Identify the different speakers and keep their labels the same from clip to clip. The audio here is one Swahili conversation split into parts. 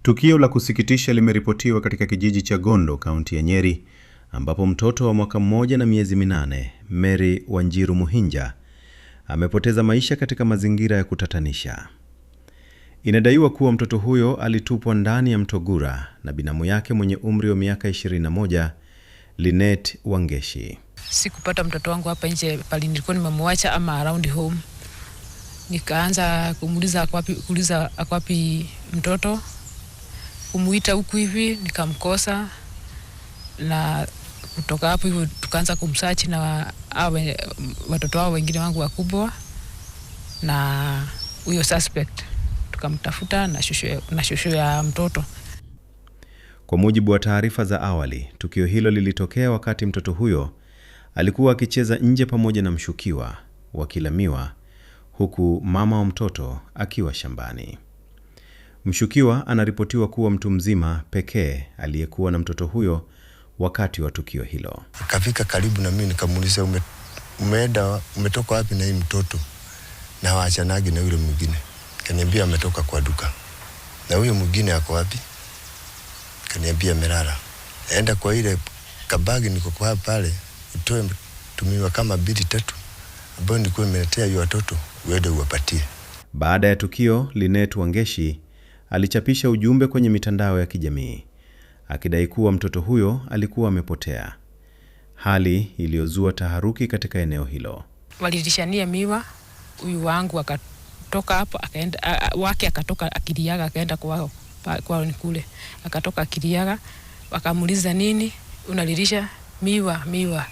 Speaker 1: Tukio la kusikitisha limeripotiwa katika kijiji cha Gondo, kaunti ya Nyeri, ambapo mtoto wa mwaka mmoja na miezi 8, Mary Wanjiru Muhinja, amepoteza maisha katika mazingira ya kutatanisha. Inadaiwa kuwa mtoto huyo alitupwa ndani ya mto Gura na binamu yake mwenye umri wa miaka 21, Linet Wangeshi.
Speaker 2: Sikupata mtoto wangu hapa nje pale nilikuwa nimemwacha ama around home. Nikaanza kumuuliza ako wapi mtoto. Kumuita huku hivi nikamkosa, na kutoka hapo hivyo tukaanza kumsearch na watoto wao wengine wangu wakubwa, na huyo suspect tukamtafuta na shushu ya mtoto.
Speaker 1: Kwa mujibu wa taarifa za awali, tukio hilo lilitokea wakati mtoto huyo alikuwa akicheza nje pamoja na mshukiwa wakilamiwa, huku mama wa mtoto akiwa shambani. Mshukiwa anaripotiwa kuwa mtu mzima pekee aliyekuwa na mtoto huyo wakati wa tukio hilo.
Speaker 3: Akafika karibu na mimi nikamuuliza, umetoka wapi na hii mtoto? Na waachanagi na yule mwingine. Kaniambia ametoka kwa duka. Na huyo mwingine ako wapi? Kaniambia amelala. Enda kwa ile kabagi niko kwa pale, utoe tumiwa kama 2-3 ambayo nilikuwa nimeletea hiyo watoto uende uwapatie.
Speaker 1: Baada ya tukio, Linet Wangeshi alichapisha ujumbe kwenye mitandao ya kijamii akidai kuwa mtoto huyo alikuwa amepotea, hali iliyozua taharuki katika eneo hilo.
Speaker 2: Walirishania miwa, huyu wangu akatoka hapo akaenda akatoka Akiriaga akaenda kwao kule, akatoka Akiriaga, wakamuuliza nini unalilisha miwa.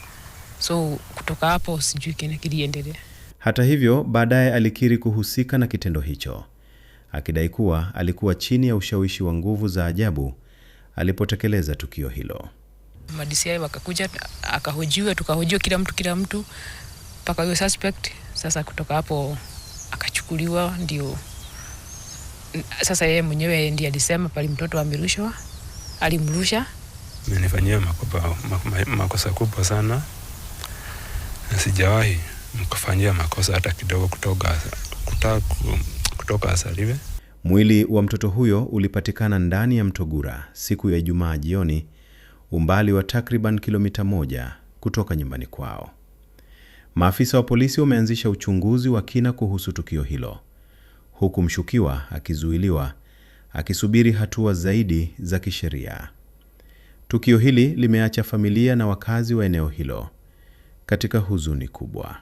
Speaker 2: So kutoka hapo sijui kile kiliendelea.
Speaker 1: Hata hivyo, baadaye alikiri kuhusika na kitendo hicho, akidai kuwa alikuwa chini ya ushawishi wa nguvu za ajabu alipotekeleza tukio hilo.
Speaker 2: DCI wakakuja, akahojiwa, tukahojiwa kila mtu mpaka huyo suspect. Sasa kutoka hapo akachukuliwa, ndio sasa yeye mwenyewe ndiye alisema pale mtoto amerushwa, alimrusha.
Speaker 4: Amenifanyia makosa kubwa sana, na sijawahi mkafanyia makosa hata kidogo kutoka asaliwe.
Speaker 1: Mwili wa mtoto huyo ulipatikana ndani ya mto Gura siku ya Ijumaa jioni, umbali wa takriban kilomita 1 kutoka nyumbani kwao. Maafisa wa polisi wameanzisha uchunguzi wa kina kuhusu tukio hilo, huku mshukiwa akizuiliwa akisubiri hatua zaidi za kisheria. Tukio hili limeacha familia na wakazi wa eneo hilo katika huzuni kubwa.